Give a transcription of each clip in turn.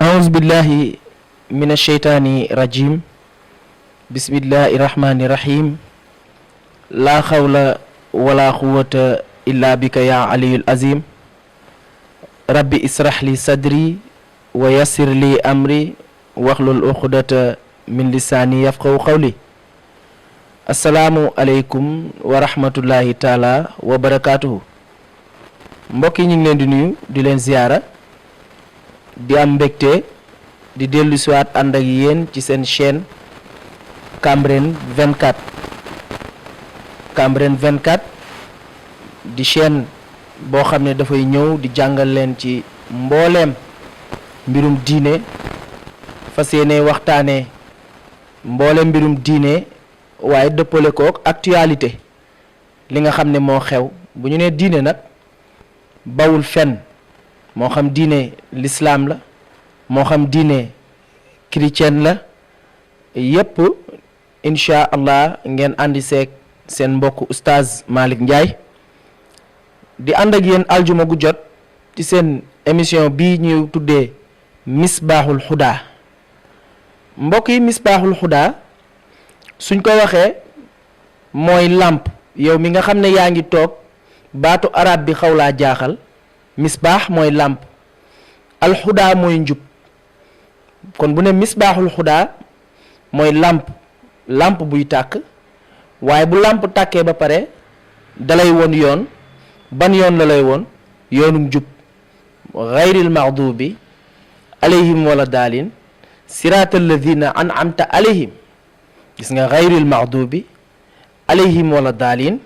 أعوذ بالله من الشيطان الرجيم بسم الله الرحمن الرحيم لا حول ولا قوة إلا بك يا علي العظيم ربي اسرح لي صدري ويسر لي أمري واحلل عقدة من لساني يفقهوا قولي السلام عليكم ورحمة الله تعالى وبركاته mbokk yi ñu ngi leen di nuyu di leen ziyaara di am mbégte di dellu siwaat ànd ak yéen ci seen chaîne Cambérène 24 Cambérène 24 di chaîne boo xam ne dafay ñëw di jàngal leen ci mbooleem mbirum diine fas yéene waxtaane mbooleem mbirum diine waaye dëppale kook actualité li nga xam ne moo xew bu ñu nee diine nag bawul fenn moo xam diine l'islam la moo xam diine chrétienne la yépp incha allah ngeen àndi seeg seen mbokk oustaz Malick Ndiaye di ànd ak yéen aljuma gu jot ci seen émission bii ñuy tuddee misbaaxul xudaa mbokk yi misbaaxul xudaa suñ ko waxee mooy làmp yow mi nga xam ne yaa ngi toog baatu arab bi xaw laa jaaxal misbaax mooy làmp alxudaa mooy njub kon bu ne misbaaxul xudaa mooy làmp buy tàkk waaye bu làmp tàkkee ba pare dalay won yoon ban yoon la lay won yoonum njub gayril maxdubi alayhim wala daalin siraatal ladina an'amta alayhim gis nga gayril maxdubi alayhim wala daalin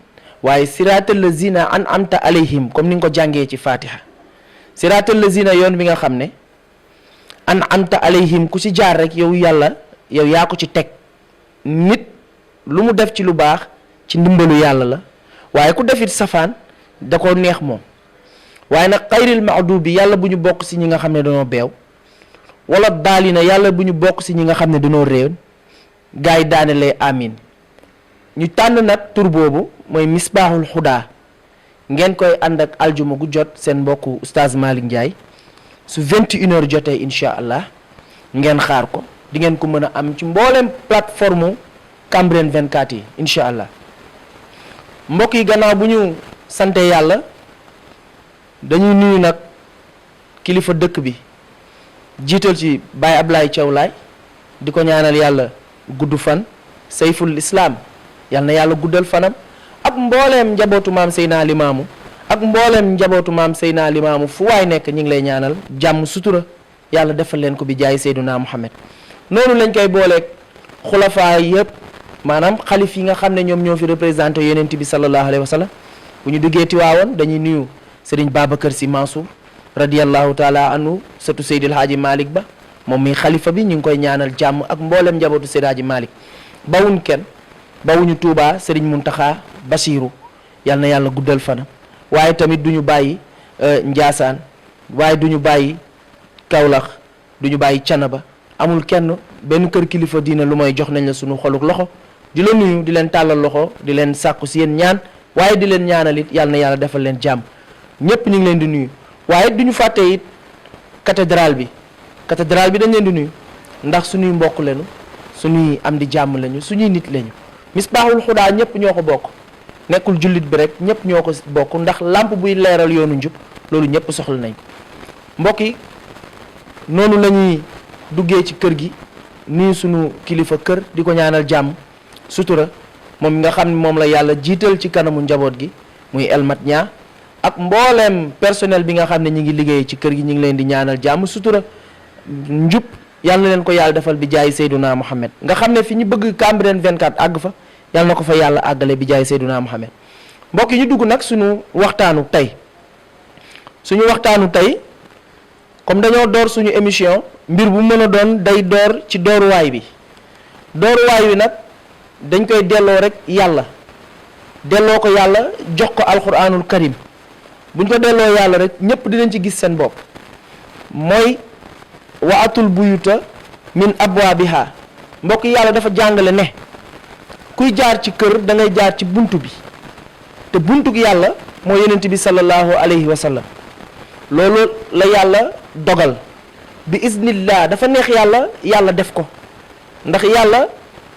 waaye siraatal lazina an'amta alayhim comme ni nga ko jàngee ci fatiha siraatal lazina yoon bi nga xam ne an'amta alayhim ku ci jaar rek yow yàlla yow yaa ko ci teg nit lu mu def ci lu baax ci ndimbalu yàlla la waaye ku defit safaan da ko neex moom waaye nag xayril maxdubi yàlla bu ñu bokk si ñi nga xam ne dañoo beew wala daalina yàlla bu ñu bokk si ñi nga xam ne dañoo réew gaa yi daane lay amin ñu tànn nag tur boobu mooy misbaaxul xudaa ngeen koy ànd ak aljuma gu jot seen mbokku oustaz Malick Ndiaye su 21h jotee incha allah ngeen xaar ko di ngeen ko mën a am ci mboolem plateforme Cambérène 24 yi incha allah mbokk yi gannaaw bu ñu sante yàlla dañuy nuyu nag kilifa dëkk bi jiital ci Baye Ablaye Thiaw Laye di ko ñaanal yàlla gudd fan sayful islam yal na yàlla guddal fanam ak mbooleem njabootu maam Seydina Limaamu ak mbooleem njabootu maam Seydina Limaamu fu waay nekk ñu ngi lay ñaanal jàmm sutura yàlla defal leen ko bi jaay Seydina Muhammad noonu lañ koy booleeg xulafaa yëpp maanaam xalif yi nga xam ne ñoom ñoo fi représenté yonent bi sallallahu alayhi wa sallam bu ñu duggee Tiwaawoon dañuy nuyu Serigne Babacar Sy Mansour radiyallahu taala anhu sëtu Seydil Hadji Malick Ba moom mi xalifa bi ñu ngi koy ñaanal jàmm ak mbooleem njabootu Seydi Hadji Malick bawuñ kenn bawuñu Touba Serigne Mountakha Bassirou yal na yàlla guddal fana waaye tamit du ñu bàyyi Njaasaan waaye du ñu bàyyi Kaolack du ñu bàyyi Canaba amul kenn benn kër kilifa diina lu may jox nañ la sunu xoluk loxo di la nuyu di leen tàllal loxo di leen sàkku si yéen ñaan waaye di leen ñaanal it yal na yàlla defal leen jàmm ñëpp ñu ngi leen di nuyu waaye du ñu fàtte it cathédrale bi dañ leen di nuyu ndax suñuy mbokk lañu suñuy am di jàmm lañu suñuy nit lañu misbaaxul xudaa ñëpp ñoo ko bokk nekkul jullit bi rek ñëpp ñoo ko bokk ndax làmp buy leeral yoonu njub loolu ñëpp soxla nañ ko mbokk yi noonu la ñuy duggee ci kër gi nuyu sunu kilifa kër di ko ñaanal jàmm sutura moom mi nga xam ne moom la yàlla jiital ci kanamu njaboot gi muy elmat ñaa ak mbooleem personnel bi nga xam ne ñi ngi liggéey ci kër gi ñu ngi leen di ñaanal jàmm sutura njub yàlla na leen ko yàlla defal bi jaay Seyduna Muhammad nga xam ne fi ñu bëgg Cambérène 24 àgg fa yàlla na ko fa yàlla àggale bi jaay Seyduna Muhammad mbokk yi ñu dugg nag suñu waxtaanu tey comme dañoo door suñu émission mbir bu mën a doon day door ci dooruwaay bi nag dañ koy delloo rek yàlla delloo ko yàlla jox ko alquranul karim buñ ko delloo yàlla rek ñëpp dinañ ci gis seen bopp mooy wa atul buyuta min abwaabiha mbokk yàlla dafa jàngale ne kuy jaar ci kër da ngay jaar ci buntu bi te buntu gi yàlla mooy yonent bi sallallahu alayhi wa sallam loolu la yàlla dogal bi iznillah dafa neex yàlla def ko ndax yàlla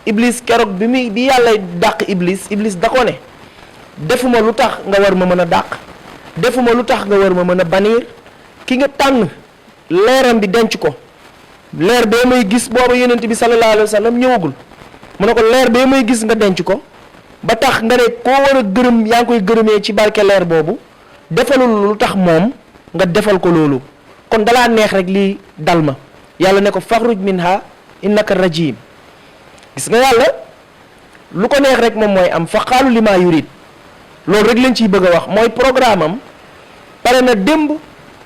iblis keroog bi yàlla dàq iblis da ko ne defuma lu tax nga war ma mën a dàq defuma lu tax nga war ma mën a baniir ki nga tànn leeram bi denc ko leer bee may gis booba yonent bi sallallahu alayhi wa sallam ñëwagul mu ne ko leer bee may gis nga denc ko ba tax nga ne koo war a gërëm yaa ngi koy gërëmee ci barke leer boobu defalul lu tax moom nga defal ko loolu kon dalaa neex rek lii dal ma yàlla ne ko faxruj minha innaka rajim gis nga yàlla lu ko neex rek moom mooy am fa xaalu li maa yurid loolu rek lañ ciy bëgg a wax mooy programme am pare na démb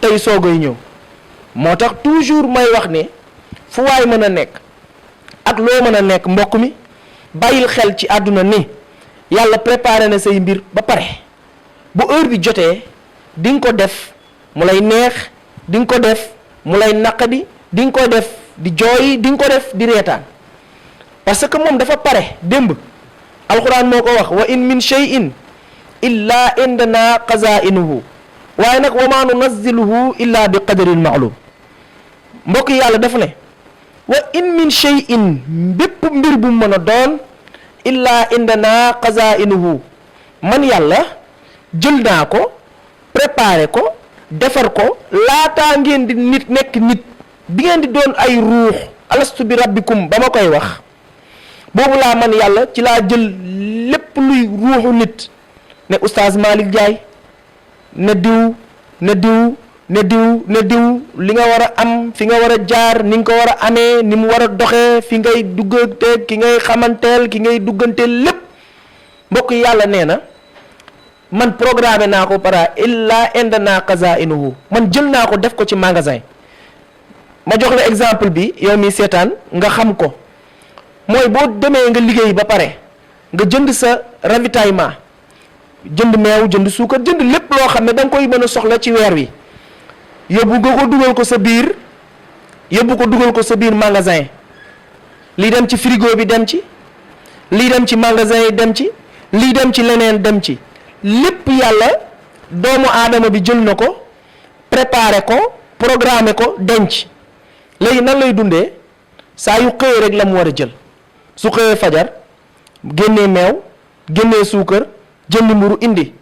tey soogay ñëw moo tax toujours may wax ne fu waay mën a nekk ak loo mën a nekk mbokk mi bàyyil xel ci àdduna ni yàlla préparé na say mbir ba pare bu heure bi jotee di nga ko def mu lay neex di nga ko def mu lay naqadi di nga ko def di jooy di nga ko def di reetaan parce que moom dafa pare démb alxuraan moo ko wax wa in min shay'in illa indana qazainuhu waaye nag wa ma nunazziluhu illa bi qadarin ma'lum mbokk yàlla dafa ne wa in min shay'in bépp mbir bu mën a doon illa indana qazainuhu man yàlla jël naa ko préparé ko defar ko laataa ngeen di nekk nit bi ngeen di doon ay ruux alastu bi rabbikum ba ma koy wax boobu laa man yàlla ci laa jël lépp luy ruuxu nit ne oustaz Malick Ndiaye ne diw ne diw ne diw ne diw li nga war a am fi nga war a jaar ni nga ko war a amee ni mu war a doxee fi ngay dugganteel ki ngay xamanteel ki ngay dugganteel lépp mbokk yàlla nee na man programmé naa ko para illa indana qazainuhu man jël naa ko def ko ci magasin ma jox la exemple bi yow mi seetaan nga xam ko mooy boo demee nga liggéey ba pare nga jënd sa ravitaillement jënd meew jënd suukar jënd lépp loo xam ne da nga koy mën a soxla ci weer wi yóbbu nga ko dugal ko sa biir magasin lii dem ci frigo bi dem ci lii dem ci magasin yi dem ci lii dem ci leneen dem ci lépp yàlla doomu aadama bi jël na ko préparé ko programmé ko denc léegi nan lay dundee saa yu xëyee rek la mu war a jël su xëyee fajar génnee meew génnee suukar jënd mburu indi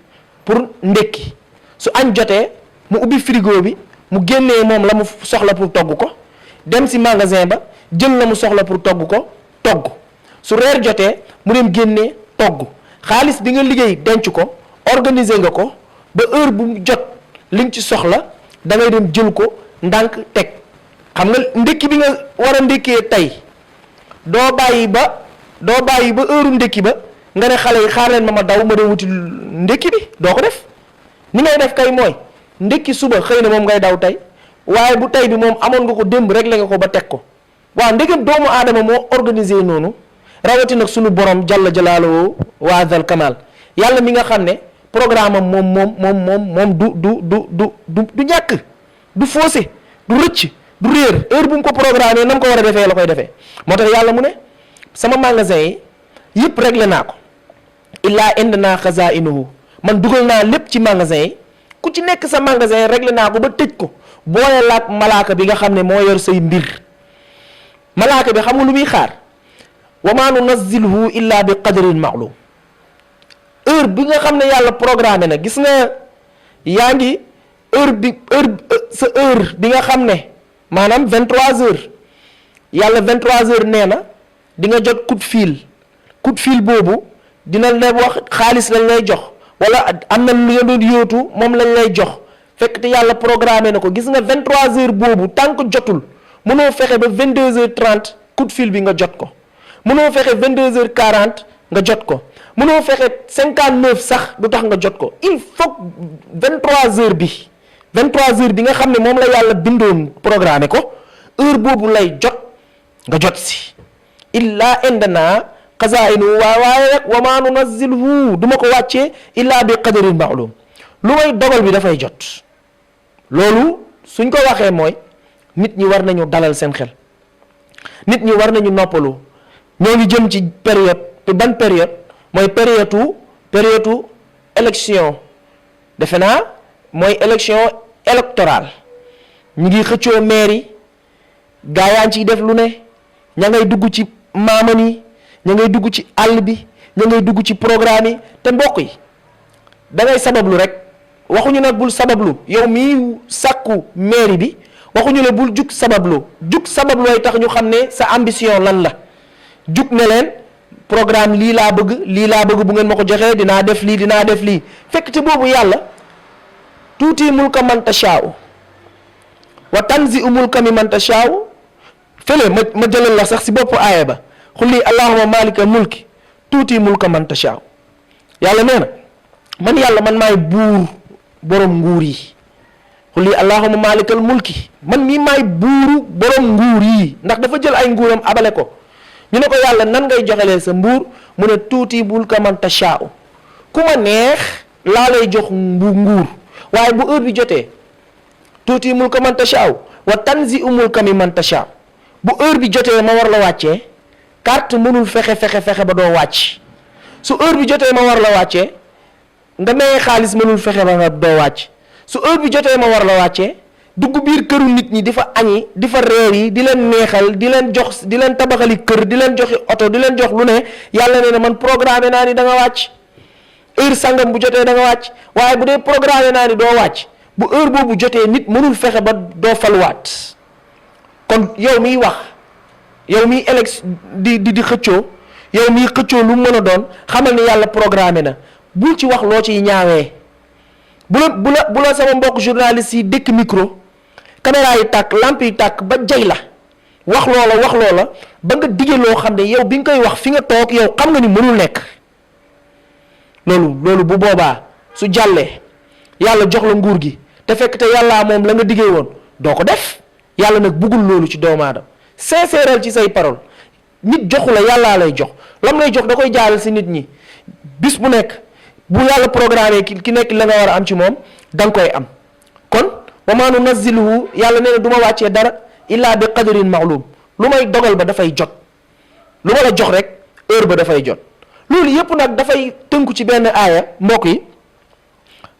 pour ndékki su añ jotee mu ubbi frigo bi mu génnee moom la mu soxla pour togg ko dem si magasin ba jël la mu soxla pour togg ko togg su reer jotee mu dem génnee togg xaalis bi nga liggéey denc ko organiser nga ko ba heure bu jot li nga ci soxla da ngay dem jël ko ndànk teg xam nga ndékki bi nga war a ndékkee tey doo bàyyi ba heure ndékki ba nga ne xale yi xaar leen ma daw ma dem wuti ndékki bi doo ko def ni ngay def kay mooy ndékki suba xëy na moom ngay daw tey waaye bu tey bi moom amoon nga ko démb réglé nga ko ba teg ko waaw ndegem doomu aadama moo organisé noonu rawati nag sunu borom jalla jalaaluhu wa azal kamal yàlla mi nga xam ne programme am moom du ñàkk du faussé du rëcc du réer heure bu mu ko programmé na mu ko war a defee la koy defee moo tax yàlla mu ne sama magasin yi yëpp réglé naa ko illaa indana xazainuhu man dugal naa lépp ci magasin yi ku ci nekk sa magasin yi réglé naa ko ba tëj ko boole laak malaaka bi nga xam ne moo yor say mbir malaaka bi xam nga lu muy xaar wa ma nunazziluhu illa bi qadarin ma'lum heure bi nga xam ne yàlla programmé na gis nga yaa ngi heure bi nga xam ne maanaam 23h yàlla 23h nee na di nga jot coup de fil boobu dina la wax xaalis lañ lay jox wala am na lu nga doon yóotu moom lañ lay jox fekk te yàlla programmé na ko gis nga 23h boobu tant que jotul mënoo fexe ba 22h30 coup de fil bi nga jot ko mënoo fexe 22h40 nga jot ko mënoo fexe 59 sax du tax nga jot ko il faut 23h bi nga xam ne moom la yàlla bindoon programmé ko heure boobu lay jot nga jot si illa indana xazainu waaye rek wa ma nunazziluhu du ma ko wàccee illa bi qadarin ma'lum lu may dogal bi dafay jot loolu suñ ko waxee mooy nit ñi war nañu dalal seen xel nit ñi war nañu noppalu ñoo ngi jëm ci période te ban période mooy période élection defe naa mooy élection électorale ñu ngi xëccoo maire yi gaa yaa ngi ciy def lu ne, ña ngay dugg ci maaman yi, ña ngay dugg ci àll bi, ña ngay dugg ci programme yi. te mbokk yi da ngay sabablu rek, waxuñu nag bul sabablu yow mii sàkku mairie bi, waxuñu la bul jug sabablu. Jug sabablooy tax ñu xam ne sa ambition lan la. jug ne leen programme lii laa bëgg bu ngeen ma ko joxee dinaa def lii fekk te boobu yàlla tuuti mulka man tashaa'u wa tanzi'u mulka mimman tashaa'u. fële ma jëlal la sax si bopp aaya ba, xul lii allahumma maalikal mulki tuuti mulka man tashaa'u. yàlla nee na man yàlla man maay buur borom nguur yi. xul lii allahumma maalikal mulki, man mii maay buuru borom nguur yi. ndax dafa jël ay nguuram abale ko. ñu ne ko yàlla nan ngay joxelee sa mbuur, mu ne tuuti mulka man tashaa'u, ku ma neex laa lay jox nguur. waaye bu heure bi jotee tuuti mulka man tashaa'u wa tanzi'u mulka mimman tashaa'u, bu heure bi jotee ma war la wàccee, carte mënul fexe ba doo wàcc. su heure bi jotee ma war la wàccee, nga maye xaalis mënul fexe ba nga doo wàcc. su heure bi jotee ma war la wàccee, dugg biir këru nit ñi di fa añi, di fa reer yi, di leen neexal, di leen jox, di leen tabaxali kër, di leen joxi oto, di leen jox lu ne. yàlla nee na man programme naa ni da nga wàcc, heure sangam bu jotee da nga wàcc. waaye bu dee programme naa ni doo wàcc, bu heure boobu jotee nit mënul fexe ba doo faluwaat. kon yow miy wax, yow miy élection di xëccoo, yow miy xëccoo lu mën a doon, xamal ni yàlla programme na. bul ci wax loo ciy ñaawee. bu la sama mbokk journaliste yi dëkk micro, caméra yi tàkk, lampe yi tàkk ba jay la, wax loola ba nga dige loo xam ne yow bi nga koy wax fi nga toog yow xam nga ni mënul nekk. loolu bu boobaa su jàllee yàlla jox la nguur gi te fekk te yàllaa moom la nga diggee woon, doo ko def. yàlla nag buggul loolu ci doomu aadama. sincère ci say parole. nit joxu la, yàllaa lay jox. lam lay jox da koy jaaral si nit ñi. bis bu nekk bu yàlla programme ki nekk la nga war a am ci moom da nga koy am. kon wa maa nunazziluhu, yàlla nee na du ma wàccee dara illaa bi qadarin ma'lum, lu may dogal ba dafay jot. lu ma la jox rek heure ba dafay jot. loolu yëpp nag dafay tënku ci benn aaya mbokk yi,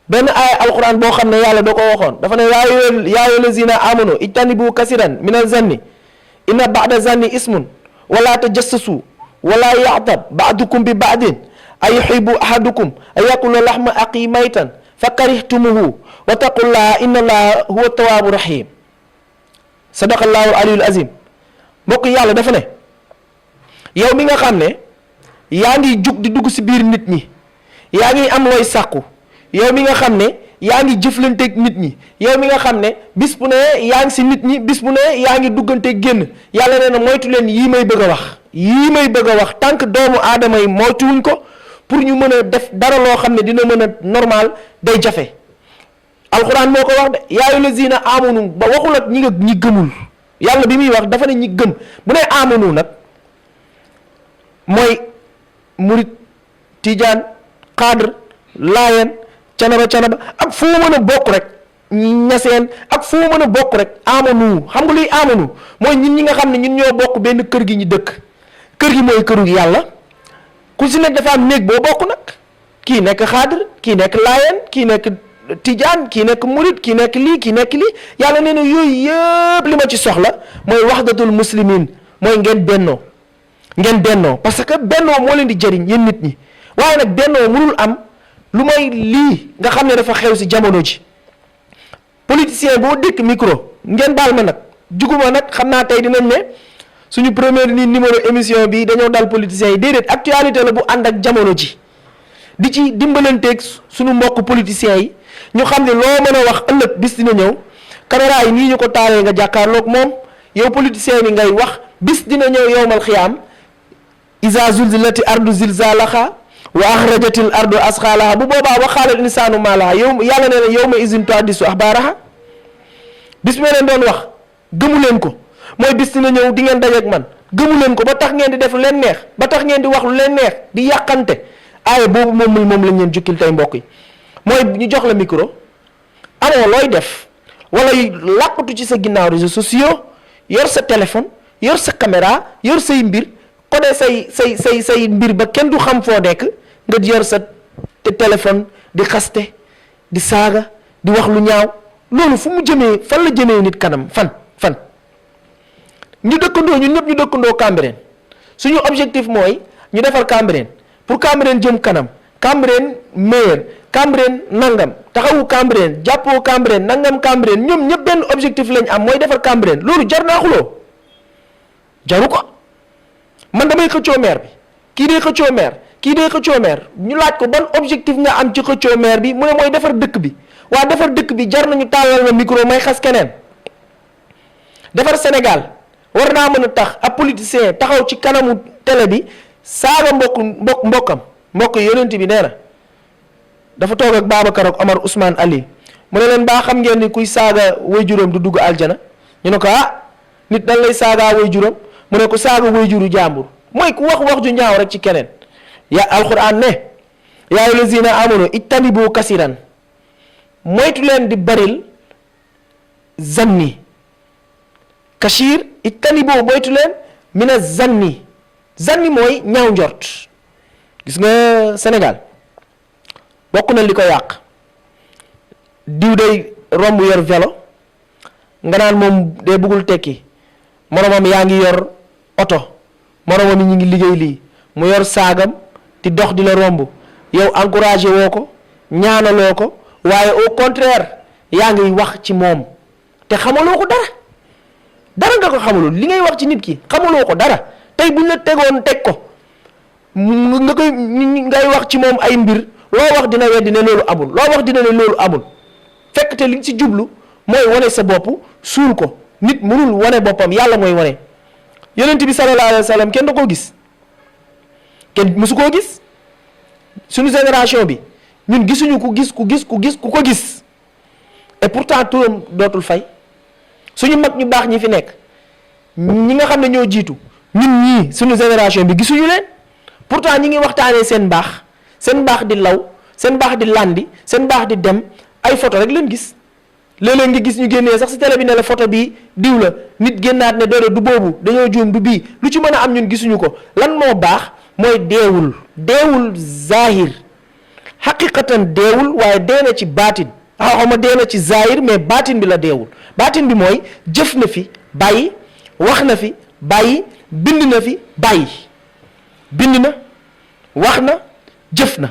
benn aaya alquran boo xam ne yàlla da ko waxoon. dafa ne yaa ayyuha lazina amanu ijtanibu kasiran mina zanni inna ba'da zanni ismun wala tajassasu wala ya'tab ba'dukum bi ba'din ayuhibbu ahadukum an yakula lahma aqi maytan fa karihtumuhu wa taqullaha inna allaha huwa tawwabu rahim. sadaqallahu aliyul azim. mbokk yàlla dafa ne yow mi nga xam ne yaa ngi jug di dugg si biir nit ñi, yaa ngi am looy sàkku, yow mi nga xam ne yaa ngi jëflanteeg nit ñi, yow mi nga xam ne bis bu ne yaa ngi si nit ñi, bis bu ne yaa ngi dugganteeg génn, yàlla nee na moytu leen yii may bëgg a wax tant que doomu aadama yi moytuwuñ ko pour ñu mën a def dara loo xam ne dina mën a normal day jafe. alxuraan moo ko wax de yaa ayyuhal lazina amanu, ba waxul ak ñi gëmul. yàlla bi muy wax dafa ne ñi gëm. bu ne amanu nag mooy murit, tijaan, xaadr, laayeen, canaba ak fu mu mën a bokk rek, ñaseen ak fu mu mën a bokk rek. amanu, xam nga luy amanu mooy ñun ñi nga xam ne ñun ñoo bokk benn kër gi ñu dëkk. kër gi mooy këru yàlla, ku si nekk dafa am néeg boo bokk nag. kii nekk xaadr, kii nekk laayeen, kii nekk tijaan, kii nekk murit, kii nekk lii, kii nekk lii. yàlla nee na yooyu yëpp li ma ci soxla mooy waxdatul muslimin, mooy ngeen bennoo parce que bennoo moo leen di jëriñ yéen nit ñi. waaye nag bennoo mënul am lu may lii nga xam ne dafa xew si jamono ji. politicien boo dëkk micro, ngeen baal ma nag juguma nag, xam naa tey dinañ ne suñu première ni numéro émission bi dañoo dal politiciens yi. déedéet, actualité la bu ànd ak jamono ji, di ci dimbalanteeg suñu mbokk politiciens yi. ñu xam ne loo mën a wax ëllëg bis dina ñëw, caméra yi nii ñu ko taalee nga jàkkaarloog moom, yow politicien bi ngay wax, bis dina ñëw yawmal xiyaam. iza zulzilati ardu zilzalaha wa axrajatil ardu asqalaha, bu boobaa wa xaalal insaanu maa laha. yow yàlla nee na yawma izin tuhaddisu axbaaraha. bis ma leen doon wax gëmu leen ko, mooy bis dina ñëw di ngeen dajeek man, gëmu leen ko ba tax ngeen di def lu leen neex, ba tax ngeen di wax lu leen neex, di yàqante. aaya boobu moom lañ leen jukkil tey mbokk yi. mooy ñu jox la micro, amoo looy def wala làqatu ci sa ginnaaw réseaux sociaux, yor sa téléphone, yor sa caméra, yor say mbir, codé say mbir ba kenn du xam foo nekk, nga yor sa téléphone di xaste, di saaga, di wax lu ñaaw. loolu fu mu jëmee, fan la jëmee nit kanam, fan ñu dëkkandoo ñun ñëpp ñu dëkkandoo Cambérène suñu objectif mooy ñu defar Cambérène pour Cambérène jëm kanam Cambérène meilleur Cambérène nangam taxawu Cambérène jàppoo Cambérène nangam Cambérène ñoom ñëpp benn objectif lañ am mooy defar Cambérène loolu jar naa xuloo jaru ko man damay xëccoo maire bi kii day xëccoo maire kii day xëccoo maire ñu laaj ko ban objectif nga am ci xëccoo maire bi mu ne mooy defar dëkk bi waa defar dëkk bi jar nañu tàllal ma micro may xas keneen defar Sénégal war naa mën a tax ab politicien taxaw ci kanamu télé bi saaga mbokk yonent bi nee na dafa toog ak Babacar ak Omar Ousmane Ali mu ne leen baa xam ngeen ni kuy saaga waajuram du dugg aljana ñu ne ko nit dañ lay saagaa waajuram mu ne ko saaga waajuru jàmbur mooy ku wax ju ñaaw rek ci keneen ya alquran ne yaa ayyuhallazina amanu ijtanibu kasiran moytu leen di baril zanni kashir ijtanibu moytu leen mina zanni mooy ñaaw njort gis nga Sénégal bokk na li ko yàq diw day romb yor vélo nga naan moom day bëggul tekki moromam yaa ngi yor oto moromam yi ñu ngi liggéey lii mu yor saagam di dox di la romb yow encouragé woo ko ñaanaloo ko waaye au contraire yaa ngi wax ci moom te xamaloo ko dara nga ko xamalul li ngay wax ci nit ki xamaloo ko dara tey buñ la tegoon teg ko ngay wax ci moom ay mbir loo wax dina weddi ne loolu amul loo wax dina ne loolu amul fekk te li ci jublu mooy wane sa bopp suul ko nit mënul wane boppam yàlla mooy wane yonent bi sallallahu alayhi wa sallam kenn da koo gis kenn mësu koo gis suñu génération bi ñun gisuñu ku ko gis et pourtant turam dootul fay suñu mag ñu baax ñi fi nekk ñi nga xam ne ñoo jiitu ñun ñii suñu génération bi gisuñu leen pourtant ñi ngi waxtaanee seen baax di law seen baax di landi seen baax di dem ay photo rek leen gis léeg-léeg nga gis ñu génnee sax ci télé bi ne la photo bi diw la nit génnaat ne doole du boobu dañoo juum du bii lu ci mën a am ñun gisuñu ko lan moo baax mooy deewul zahir xaqiqatan deewul waaye dee na ci baatin xaw ma dee na ci zahir mais baatin bi la deewul baatin bi mooy jëf na fi bàyyi wax na fi bàyyi bind na fi bàyyi bind na wax na jëf na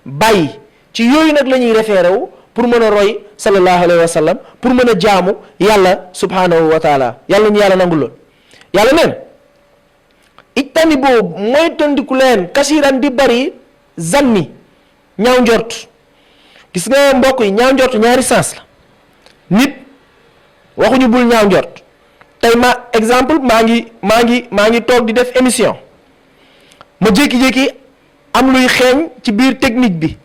bàyyi ci yooyu nag la ñuy référé wu pour mën a roy sallallahu alayhi wa sallam pour mën a jaamu yàlla subhanahu wa taala yàlla ñu yàlla nangul lool yàlla neen ijtani boobu mooy tandiku leen kasiran di bari zanni ñaaw njort gis nga mbokk yi ñaaw njort ñaari sens la nit waxuñu bul ñaaw njort tey exemple maa ngi toog di def émission ma jékki-jékki am luy xeeñ ci biir technique bi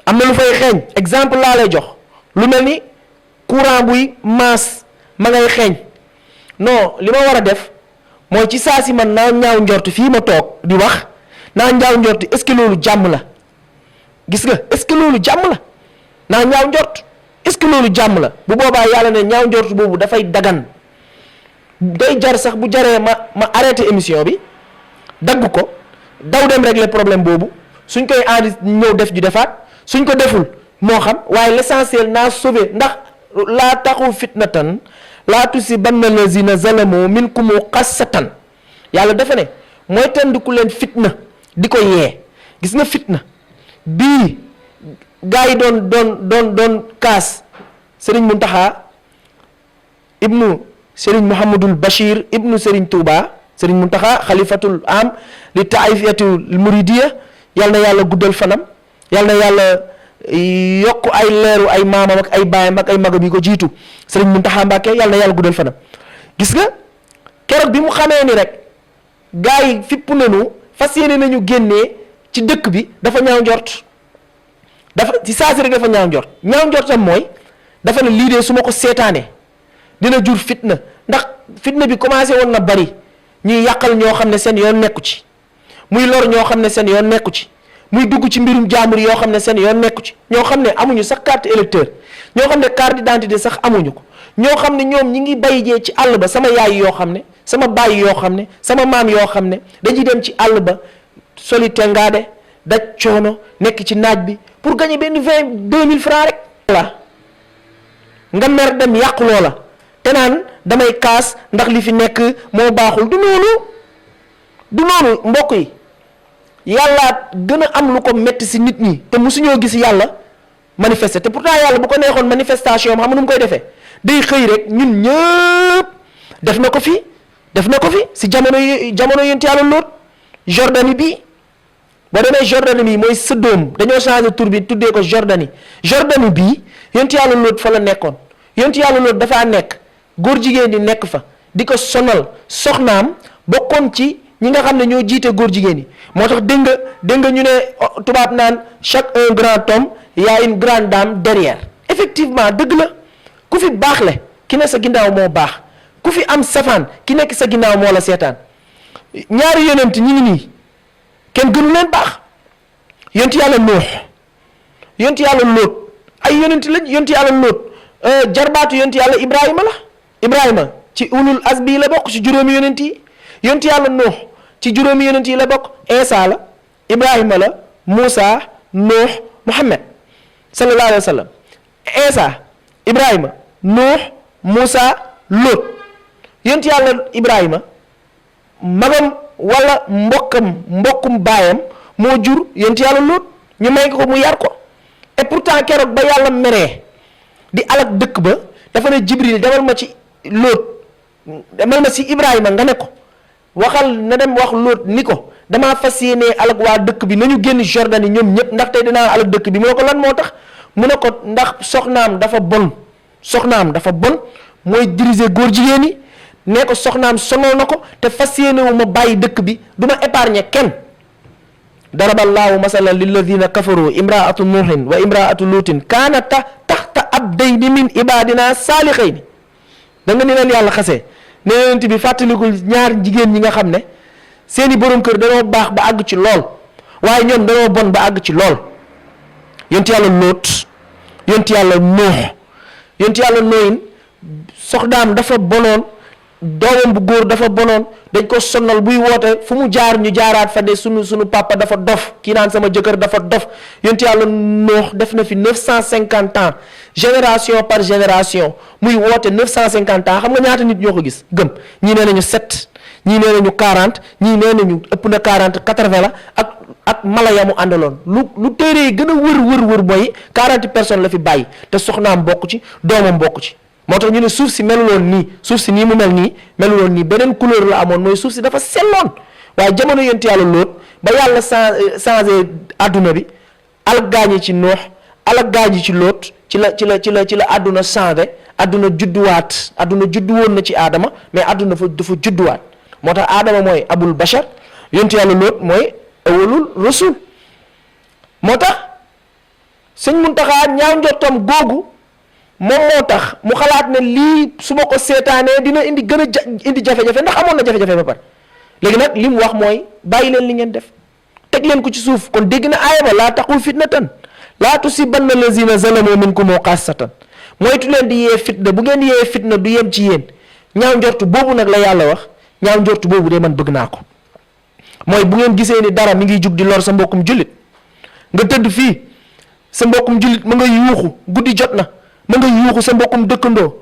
am na lu fay xeeñ exemple laa lay jox lu mel ni courant buy maas ma ngay xeeñ non li ma war a def mooy ci saa si man naa ñaaw njort fii ma toog di wax naa ñaaw njort est-ce que loolu jàmm la gis nga est-ce que loolu jàmm la naa ñaaw njort est-ce que loolu jàmm la bu boobaa yàlla ne ñaaw njort boobu dafay dagan day jar sax bu jaree ma arrêté émission bi dagg ko daw dem régler problème boobu suñ koy andi ñëw def ju defaat suñ ko deful moo xam waaye l'essentiel naa sauvé ndax laa taxu fitnatan laa tusibanna lazina zalamu minkum xassatan yàlla dafa ne mooy tëndiku leen fitna di ko yee gis nga fitna bii gaa yi doon kaas Serigne Mountakha ibnu Serigne Mouhamadul Bachir ibnu Serigne Touba Serigne Mountakha xalifatul am li taifiyatul muridiya yal na yàlla guddal fanam yal na yàlla yokk ay leeru ay maamam ak ay baayam ak ay magam yi ko jiitu Serigne Mountakha Mbacké yal na yàlla guddal fanam gis nga keroog bi mu xamee ni rek gaa yi fipp nañu fas yéene nañu génnee ci dëkk bi dafa ñaaw njort dafa ci saa si rek dafa ñaaw njortam mooy dafa ne lii de su ma ko seetaanee dina jur fitna ndax fitna bi commencé woon na bari ñuy yàqal ñoo xam ne seen yoon nekku ci muy lor ñoo xam ne seen yoon nekku ci muy dugg ci mbirum jaambur yoo xam ne seen yoon nekku ci ñoo xam ne amuñu sax carte électeur ñoo xam ne carte d'identité sax amuñu ko ñoo xam ne ñoom ñi ngi bay jee ci àll ba sama yaay yoo xam ne sama baay yoo xam ne sama maam yoo xam ne dañuy dem ci àll ba soli tengaade daj coono nekk ci naaj bi pour gagner benn 20 000 francs rek. voilà nga mer dem yàq loola te naan damay kaas ndax li fi nekk moo baaxul. du noonu mbokk yi, yàlla gën a am lu ko metti si nit ñi te musuñoo gis yàlla manifester. te pourtant yàlla bu ko neexoon manifestation xam nga nu mu koy defee, day xëy rek ñun ñëpp def na ko fi si jamono yonent yàlla Lóot. Jordanie bi boo demee Jordanie bi mooy Sodome, dañoo changé tur bi tuddee ko Jordanie bii yonent yàlla Lóot fa la nekkoon. yonent yàlla Lóot dafaa nekk, góor jigéen di nekk fa di ko sonal, soxnaam bokkoon ci ñi nga xam ne ñoo jiite góor jigéen yi. moo tax dégg nga ñu ne tubaab naan chaque un grand homme y a une grande dame derrière. effectivement dëgg la, ku fi baax le ki ne sa ginnaaw moo baax, ku fi am safaan ki nekk sa ginnaaw moo la seetaan. ñaari yonent ñi ngi nii kenn gënu leen baax. yonent yàlla Nuux, yonent yàlla Lóot, ay yonent lañ. yonent yàlla Lóot jarbaatu yonent yàlla Ibrahima ci ulul azmi la bokk, ci juróomi yonent yi. yonent yàlla Nuux ci juróomi yonent yi la bokk. Isa la, Ibrahima la, Moussa, Nuux, Muhammad sallallahu alayhi wa sallam. Isa, Ibrahima, Nuux, Moussa, Lóot. yonent yàlla Ibrahima magam wala mbokkum baayam moo jur yonent yàlla Lóot, ñu may ko mu yar ko. et pourtant keroog ba yàlla meree di alak dëkk ba dafa ne Jibril demal ma ci Lóot, demal ma si Ibrahima nga ne ko waxal na dem wax Lóot ni ko damaa fas yéenee alak waa dëkk bi nañu génn Jordanie ñoom ñëpp ndax tey dinaa alak dëkk bi. mu ne ko lan moo tax, mu ne ko ndax soxnaam dafa bon mooy diriger góor jigéen yi. nee ko soxnaam sonal na ko te fas yéene wu ma bàyyi dëkk bi, du ma épargner kenn. daraballaahu masalan lilladina kafaru imraatu nuuhin wa imraatu luutin kaanata taxta abdayni min ibadina saalixayni. da nga ni leen yàlla xasee ne yonent bi fàttalikul ñaar jigéen ñi nga xam ne seeni borom kër dañoo baax ba àgg ci lool waaye ñoom dañoo bon ba àgg ci lool. yonent yàlla Lóot, yonent yàlla Nuux, yonent yàlla Nooyin soxnaam dafa bonoon, doomam bu góor dafa bonoon, dañ ko sonnal buy woote fu mu jaar ñu jaaraat fa de sunu papa dafa dof, kii naan sama jëkkër dafa dof. yonent yàlla Nuux def na fi 950 ans génération par génération muy woote 950 ans. xam nga ñaata nit ñoo ko gis gëm? ñii nee nañu 7, ñii nee nañu 40, ñii nee nañu ëpp na 40, 80 la ak mala ya mu àndaloon. lu téere yi gën a wër mooy 40 personnes la fi bàyyi te soxnaam bokk ci, doomam bokk ci. moo tax ñu ne suuf si meluloon nii, suuf si nii mu mel nii meluloon nii, beneen couleur la amoon, mooy suuf si dafa selloon. waaye jamono yonent yàlla Lóot ba yàlla changé adduna bi, alak gaañi ci Nuux, alak gaañi ci Lóot, ci la adduna changé, adduna judduwaat. adduna juddu woon na ci aadama, mais adduna dafa judduwaat. moo tax aadama mooy abul bashar, yonent yàlla Lóot mooy awalul rasul. moo tax sëñ Muntaxa ñaaw njottam googu moom moo tax mu xalaat ne lii su ma ko seetaanee dina indi gën a indi jafe-jafe, ndax amoon na jafe-jafe ba pare. léegi nag li mu wax mooy bàyyi leen li ngeen def, teg leen ko ci suuf. kon dégg na aaya ba laa taqu fitnatan laa tusibanna lazina zalamu minkum xaassatan. moytu leen di yee fitna, bu ngeen yee fitna du yem ci yéen. ñaaw njortu boobu nag la yàlla wax, ñaaw njortu boobu de man bëgg naa ko. mooy bu ngeen gisee ni dara mi ngi jug di lor sa mbokkum jullit, nga tëdd fii sa mbokkum jullit ma nga yuuxu, guddi jot na ma nga yuuxu sa mbokkum dëkkandoo,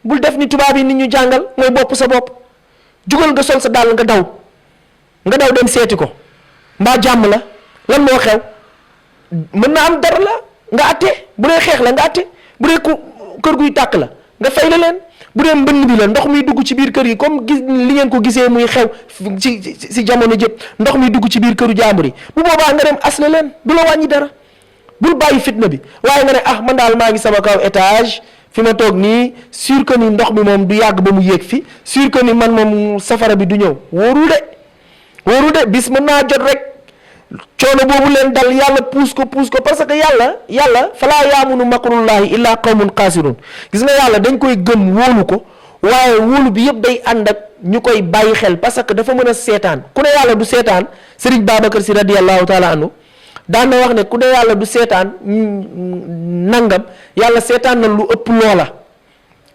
bul def ni tubaab yi nit ñu jàngal mooy bopp sa bopp. jugal nga sol sa dàll nga daw dem seeti ko, mbaa jàmm la, lan moo xew. mën na am dara la nga atte, bu dee xeex la nga atte, bu dee kër guy tàkk la nga fay la leen, bu dee mbënn bi la ndox muy dugg ci biir kër yi comme gis li ngeen ko gisee muy xew ci jamono jëpp, ndox muy dugg ci biir këru jàmbur yi, bu boobaa nga dem asle leen, du la wàññi dara. bul bàyyi fitna bi, waaye nga ne man daal maa ngi sama kaw étage fi ma toog nii, sûr que ni ndox mi moom du yàgg ba mu yéeg fi, sûr que ni man moom safara bi du ñëw. wóorul de bis mën naa jot rek coono boobu leen dal, yàlla puus ko parce que yàlla falaa yaamunu makrullahi illa qawmun xaasirun. gis nga yàlla dañ koy gëm wóolu ko, waaye wóolu bi yëpp day ànd ak ñu koy bàyyi xel, parce que dafa mën a seetaan. ku ne yàlla du seetaan, Serigne Babacar Sy radiyallahu taala anhu daan na wax ne ku ne yàlla du seetaan nangam, yàlla seetaan na lu ëpp loola.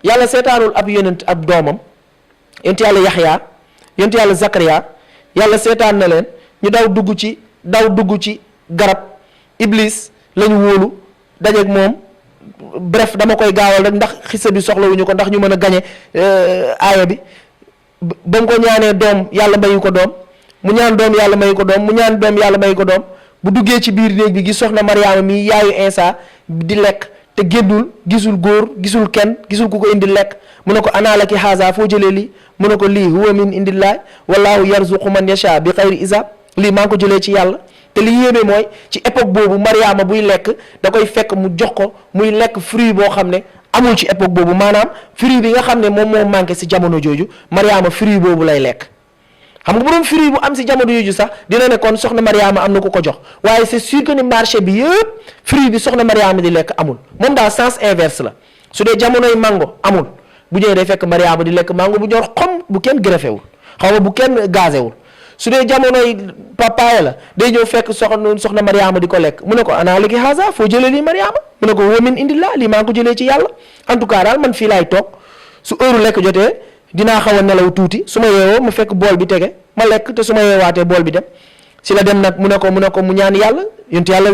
yàlla seetaanul ab yonent ab doomam, yonent yàlla Yaxya, yonent yàlla Zakariya, yàlla seetaan na leen ñu daw dugg ci garab. Iblis lañu wóolu dajeeg moom bref dama koy gaawal rek ndax xisa bi soxlawuñu ko ndax ñu mën a gañe aaya bi. ba mu ko ñaanee doom yàlla mayu ko doom mu ñaan doom yàlla mayu ko doom mu ñaan doom yàlla mayu ko doom bu duggee ci biir néeg bi gis soxna Mariama mi yaayu Insa di lekk te génnul gisul góor gisul kenn gisul ku ko indi lekk mu ne ko ana laki haza foo jëlee lii mu ne ko lii huwa min indillah wallahu yarzuqu man yasha bi xayri isab lii maa ngi ko jëlee ci yàlla. te li yéeme mooy ci époque boobu Mariama buy lekk da koy fekk mu jox ko muy lekk fruit boo xam ne amul ci époque boobu maanaam fruit bi nga xam ne moom moo manqué si jamono jooju Mariama fruit boobu lay lekk xam nga bu doon fruit bu am si jamono jooju sax dina ne kon soxna Mariama am na ku ko jox waaye c'est sûr que ni marché bi yëpp fruit bi soxna Mariama di lekk amul moom daal sens inverse la su dee jamonoy mango amul bu ñëwee day fekk Mariama di lekk mango bu ñor xom bu kenn greffé wul xaw ma bu kenn gazé wul su dee jamonoy papaaya la day ñëw fekk soxna Mariama di ko lekk mu ne ko ana laki haza foo jëlee lii Mariama mu ne ko wa min indillah lii maa ngi ko jëlee ci yàlla en tout cas daal man fii laay toog su heure lekk jotee dinaa xaw a nelaw tuuti su ma yeewoo mu fekk bool bi tege ma lekk te su ma yeewaatee bool bi dem si la dem nag mu ne ko mu ñaan yàlla yontu yàlla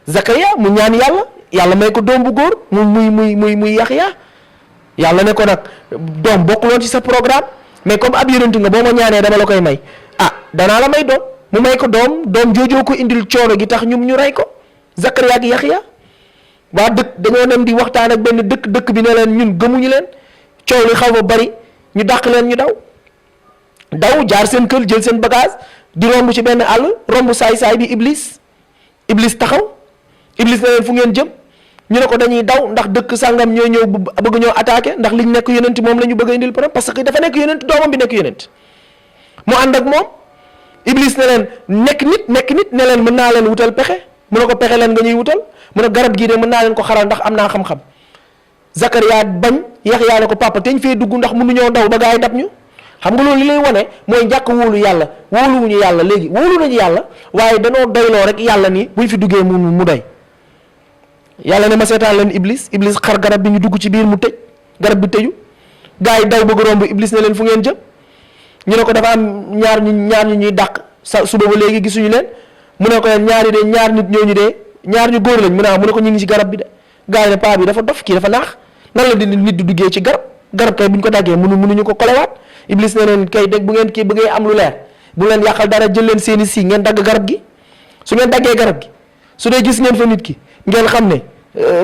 Zakariya mu ñaan yàlla may ko doom bu góor muy Yaxya yàlla ne ko nag doom bokkuloon ci sa programme mais comme ab yonent nga boo ma ñaanee dama la koy may danaa la may doom mu may ko doom joojoo ko indil coono gi tax ñu rey ko Zakariya ak Yaxya waa dëkk dañoo dem di waxtaan ak benn dëkk bi ne leen ñun gëmuñu leen coow li xaw ba bari ñu dàq leen ñu daw jaar seen kër jël seen bagage di romb ci benn àll romb saay-saay bi Iblis taxaw Iblis ne leen fu ngeen jëm ñu ne ko dañuy daw ndax dëkk sàngam ñoo ñëw bëgg ñoo attaqué ndax liñ nekk yonent moom la ñu bëgg a indil problème parce que dafa nekk yonent doomam bi nekk yonent mu ànd ak moom Iblis ne leen nekk nit ne leen mën naa leen wutal pexe mu ne ko pexe leen nga ñuy wutal mu ne garab gii de mën naa leen ko xaral ndax am naa xam-xam Zakariya bañ Yaxya ne ko papa teñ fee dugg ndax mënuñoo daw ba gaa yi dab ñu xam nga loolu li lay wane mooy njàkk wóolu yàlla wóoluwuñu yàlla léegi wóolu nañu yàlla waaye danoo doyloo rek yàlla ni buñ fi duggee mu doy yàlla ne ma seetaan leen Iblis xar garab bi ñu dugg ci biir mu tëj garab bi tëju gaa yi daw bëgg romb Iblis ne leen fu ngeen jëm ñu ne ko dafa am ñaar ñu ñuy dàq suba ba léegi gisuñu leen mu ne ko leen ñaar nit ñooñu dee ñaar ñu góor lañ mu ne ko ñu ngi ci garab bi de gaa yi ne paa bi dafa dof kii dafa naax nan la di nit di duggee ci garab kay bu ñu ko daggee mënuñu ko kolewaat Iblis ne leen kay dégg bu ngeen kii bëggee am lu leer bu leen yàqal dara jël leen seeni si ngeen dagg garab gi su ngeen daggee garab gi su dee gis ngeen fa nit ki ngeen xam ne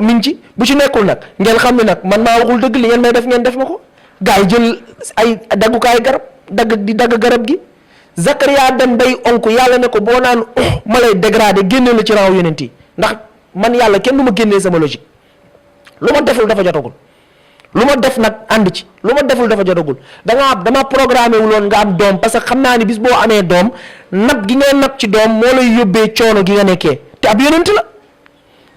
mi ngi ci bu ci nekkul nag ngeen xam ne nag man maa waxul dëgg li ngeen may def ngeen def ma ko gaa yi jël ay daggukaay garab dagg garab gi Zakariya dem bay onku yàlla ne ko boo naan ma lay dégradé génne la ci rang yonent yi ndax man yàlla kenn du ma génnee sama logique lu ma deful dafa jotagul lu ma def nag ànd ci lu ma deful dafa jotagul dama programmé wu loon nga am doom parce que xam naa ni bis boo amee doom nab gi ngay nab ci doom moo lay yóbbee coono gi nga nekkee te ab yonent la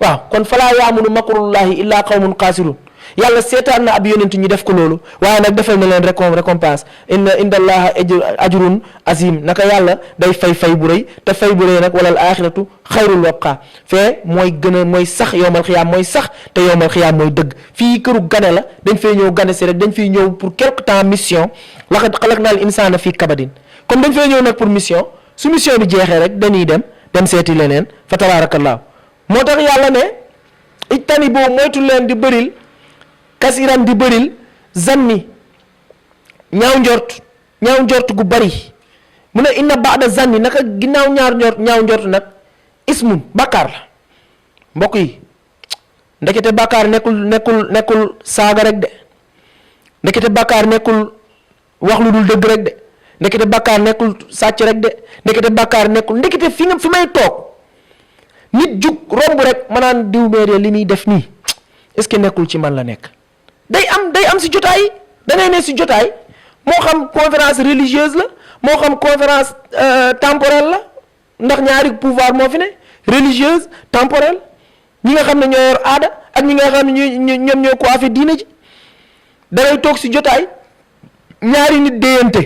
waaw kon falaa yaamunu makrullahi illa qawmun xaasirun yàlla seetaan na ab yonent ñu def ko loolu waaye nag defal na leen récompense inda allaha ajrun azim naka yàlla day fay bu rëy te fay bu rëy nag walal axiratu xayrul wabqa fee mooy sax yowmal xiyaam mooy sax te yowmal xiyaam mooy dëgg fii këru gane la dañ fay ñëw gane si rek dañ fiy ñëw pour quelque temps mission laqad xalaqnal insaana fii kabadin comme dañ fay ñëw nag pour mission su mission bi jeexee rek dañuy dem seeti leneen fa tabarakallahu moo tax yàlla ne ijtani boo moytu leen di bëril kasiran di bëril zanni ñaaw njort gu bari mu ne inna baada zanni naka ginnaaw ñaaw njort nag ismun bàkkaar la mbokk yi ndekete bàkkaar nekkul saaga rek de ndekete bàkkaar nekkul wax lu dul dëgg rek de ndekete bàkkaar nekkul sàcc rek de ndekete bàkkaar nekkul ndekete fi may toog nit jug romb rek ma naan diw meere li muy def nii est-ce que nekkul ci man la nekk day am si jotaay da ngay ne si jotaay moo xam conférence religieuse la moo xam conférence temporelle la ndax ñaari pouvoir moo fi ne religieuse temporelle ñi nga xam ne ñoo yor aada ak ñi nga xam ne ñoom ñoo coiffé diine ji da ngay toog si jotaay ñaari nit déyante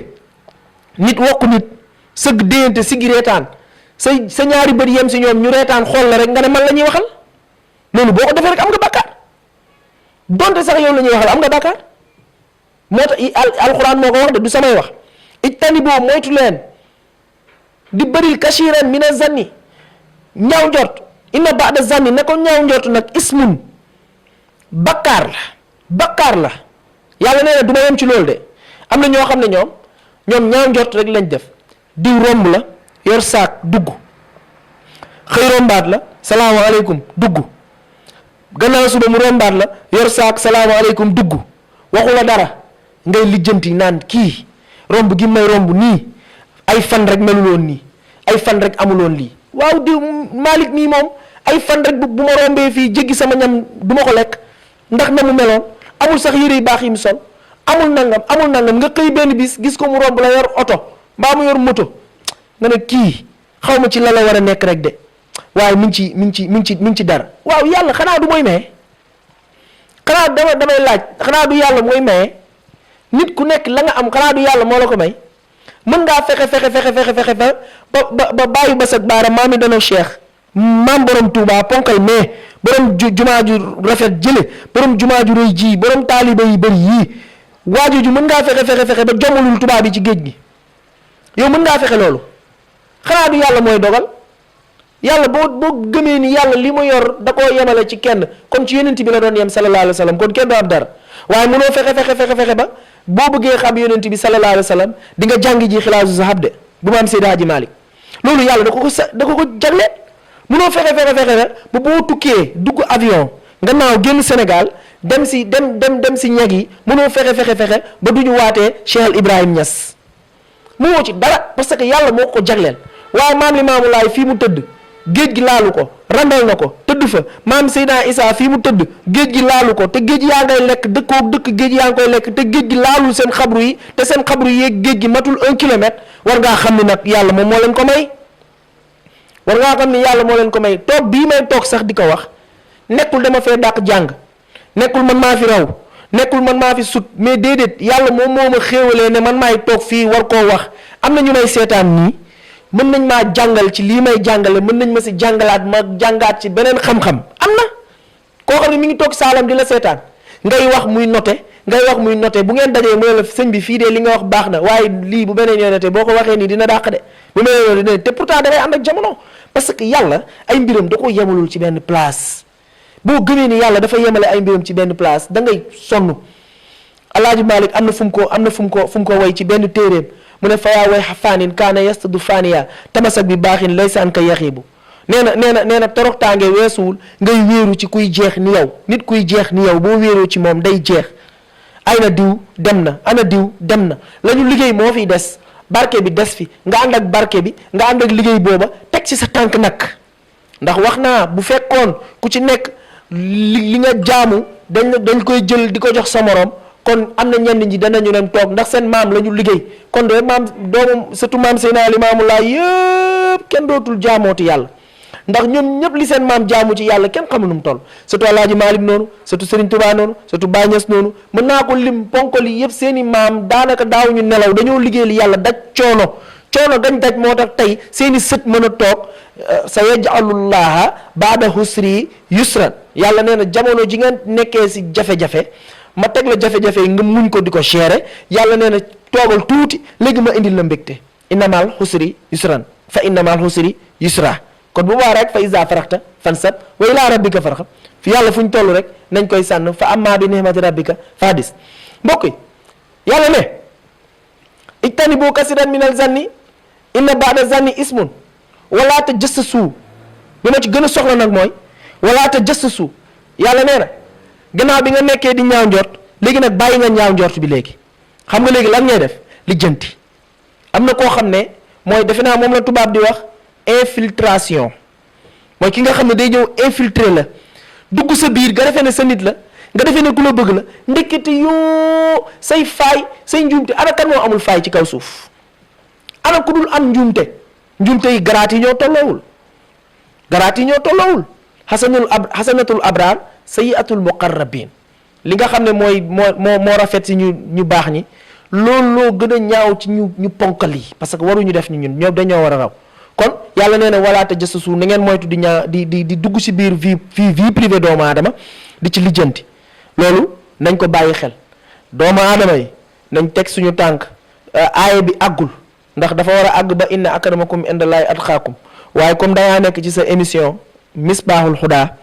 nit wokku nit sëgg déyante siggi reetaan sa ñaari bët yem si ñoom ñu reetaan xool la rek nga ne man la ñuy waxal loolu boo ko defee rek am nga bàkkaar donte sax yow la ñuy waxal am nga bàkkaar moo tax alxuraan moo ko wax de du samay wax ijtaniboo moytu leen di bëril kashiran mina zanni ñaaw njort inna ba'da zanni ne ko ñaaw njort nag ismun bakkaar la yàlla nee na du ma yem ci loolu de am na ñoo xam ne ñoom ñaaw njort rek lañ def diw romb la yor saak dugg xëy rombaat la salaamaaleykum dugg gannaaw suba mu rombaat la yor saak salaamaaleykum dugg waxu la dara ngay lijjanti naan kii romb gi may romb nii ay fan rek meluloon nii ay fan rek amuloon lii waaw diw Malick mii moom ay fan rek bu ma rombee fii jéggi sama ñam du ma ko lekk ndax na mu meloon amul sax yére yu baax yi mu sol amul nangam nga xëy benn bis gis ko mu romb la yor oto mbaa mu yor moto nga ne kii xaw ma ci la war a nekk rek de waaye mi ngi ci dara waaw yàlla xanaa du mooy maye xanaa damay laaj xanaa du yàlla mooy maye nit ku nekk la nga am xanaa du yàlla moo la ko may mën ngaa fexe ba bàyyi ba sa baara maam yi dana cheikh maam borom Touba ponkal mais borom jumaa ju rafet jële borom jumaa ju rëy ji borom taaliba yi bëri yii waajooju mën ngaa fexe ba jommalul tubaab bi ci géej gi yow mën ngaa fexe loolu xanaa du yàlla mooy dogal yàlla boo gëmee ni yàlla li mu yor da koo yemale ci kenn kon ci yonent bi la doon yem sallallahu alayhi wa sallam kon kenn doo am dara waaye mënoo fexe ba boo bëggee xam yonent bi sallallahu alayhi wa sallam di nga jàngi ji xilaasu zahab de bu maam Seydi Hadji Malick loolu yàlla da ko jagleel mënoo fexe ba boo tukkee dugg avion nga naaw génn Sénégal dem si ñeg yi mënoo fexe ba du ñu waatee Cheikh Ibrahim Niass mënoo ci dara parce que yàlla moo ko jagleel waaye maam Limaamu Laay fii mu tëdd géej gi laalu ko randal na ko tëdd fa maam Seydina Isa fii mu tëdd géej gi laalu ko te géej yaa ngay lekk dëkk géej yaa ngi koy lekk te géej gi laalul seen xabru yi te seen xabru yi yeeg géej gi matul 1 kilomètre war ngaa xam ni nag yàlla moom moo leen ko may war ngaa xam ni yàlla moo leen ko may toog bii may toog sax di ko wax nekkul dama fee dàq jàng nekkul man maa fi raw nekkul man maa fi sut mais déedéet yàlla moom moo ma xéewalee ne man maay toog fii war koo wax am na ñu may seetaan nii mën nañ maa jàngal ci lii may jàngale mën nañ ma si jàngalaat ma jàngaat ci beneen xam-xam am na koo xam ne mi ngi toog saalam di la seetaan ngay wax muy noté bu ngeen dajee mooy la sëñ bi fii de li nga wax baax na waaye lii bu beneen yoonate boo ko waxee nii dina dàq de bu beneen yoon dina te pourtant dangay ànd ak jamono parce que yàlla ay mbiram da ko yemalul ci benn place boo gëmee ni yàlla dafa yemale ay mbiram ci benn place da ngay sonn Alaaji Malick am na fu mu ko way ci benn téeréem mu ne fayaa way xafaanin kaana yastadu faniya tamasak bi baaxin laysaan ka yaxibu nee na toroxtaange weesuwul ngay wéeru ci kuy jeex ni yow nit kuy jeex ni yow boo wéeroo ci moom day jeex ay na diw dem na ana diw dem na la ñu liggéey moo fiy des barke bi des fi nga ànd ak barke bi nga ànd ak liggéey booba teg ci sa tànk nag ndax wax naa bu fekkoon ku ci nekk li nga jaamu dañ koy jël di ko jox sa morom kon am na ñenn ñi danañu leen toog ndax seen maam la ñu liggéey kon de maam doomu surtout maam Seydina Limaamu Laay yëpp kenn dootul jaamooti yàlla ndax ñoom ñëpp li seen maam jaamu ci yàlla kenn xamul nu mu toll surtout Alaaji Maalik noonu surtout Serigne Touba noonu surtout Baay Ñas noonu mën naa ko lim ponkol yi yëpp seen i maam daanaka daawuñu nelaw dañoo liggéey li yàlla daj coono dañ daj moo tax tey seen i sët mën a toog sa yaj'alullaaha baada husri yusran yàlla nee na jamono ji nga nekkee si jafe-jafe ma teg la jafe-jafe yi nga muñ ko di ko gérer yàlla nee na toogal tuuti léegi ma indil la mbégte innamal husri yusran fa innamal husri yusra kon bu baax rek fa iza faraxta fansab wa ila rabbika farxab fi yàlla fu ñu toll rek nañ koy sànn fa amma bi ni'mati rabbika fa hadis mbokk yi yàlla ne ijtanibu kasiran minal zanni inna ba'da zanni ismun wala tajassasu bi ma ci gën a soxla nag mooy wala tajassasu yàlla nee na gannaaw bi nga nekkee di ñaaw njort léegi nag bàyyi nga ñaaw njort bi léegi xam nga léegi lan ngay def lijjanti am na koo xam ne mooy defe naa moom la tubaab di wax infiltration mooy ki nga xam ne day ñëw infiltrer la dugg sa biir nga defee ne sa nit la nga defee ne ku la bëgg la ndekete yoo say faay say njuumte ana kan moo amul faay ci kaw suuf ana ku dul am njuumte yi garaat yi ñoo tolloowul xasanatul abraar sayyiatul muqarrabin li nga xam ne moo rafet si ñu baax ñi loolu loo gën a ñaaw ci ñu ponkal yi parce que waruñu def ni ñun ñoom dañoo war a raw kon yàlla nee na wala tajassasu na ngeen moytu di dugg si biir vie privée doomu aadama di ci lijjanti loolu nañ ko bàyyi xel doomu aadama yi nañ teg suñu tànk aaya bi àggul ndax dafa war a àgg ba inna akramakum indallaahi atqaakum waaye comme dangaa nekk ci sa émission Misbahul Huda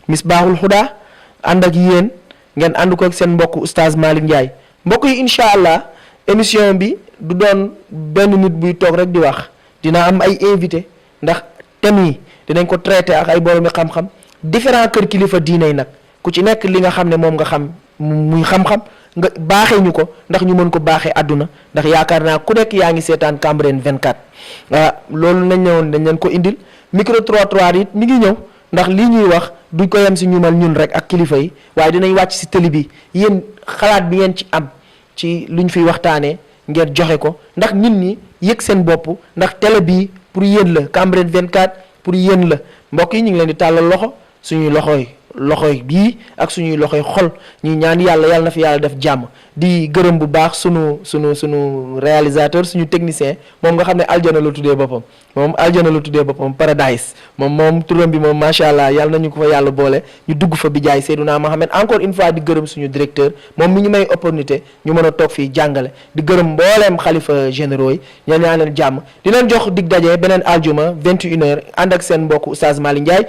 Misbahul Huda ànd ak yéen ngeen ànd ko ak seen mbokk oustaz Malick Ndiaye mbokk yi incha allah émission bi du doon benn nit buy toog rek di wax dina am ay invité ndax thèmes yi dinañ ko traité ak ay boromi xam-xam différents kër kilifa diine yi nag ku ci nekk li nga xam ne moom nga xam muy xam-xam nga baaxee ñu ko ndax ñu mën ko baaxee àdduna ndax yaakaar naa ku nekk yaa ngi seetaan Cambérène 24 loolu nañ ñëwoon dañ leen ko indil micro trottoir it mi ngi ñëw ndax lii ñuy wax duñ ko yem si ñu mal ñun rek ak kilifa yi waaye dinañ wàcc si télé bi yéen xalaat bi ngeen ci am ci luñ fiy waxtaanee ngeen joxe ko ndax nit ñi yëg seen bopp ndax télé bii pour yéen la Cambérène 24 pour yéen la mbokk yi ñu ngi leen di tàllal loxo suñuy loxoy bii ak suñuy loxoy xol ñuy ñaan yàlla na fi yàlla def jàmm di gërëm bu baax sunu réalisateur suñu technicien moom nga xam ne aljana la tuddee boppam paradise moom turam bi moom macha allah yàlla nañu ko fa yàlla boole ñu dugg fa bi jaay Seydina Mohamed encore une fois di gërëm suñu directeur moom mi ñu may opportunité ñu mën a toog fii jàngale di gërëm mbooleem xalifa généraux yi ñaan leen jàmm di leen jox dig daje beneen aljuma 21h ànd ak seen mbokk Oustaz Malick Ndiaye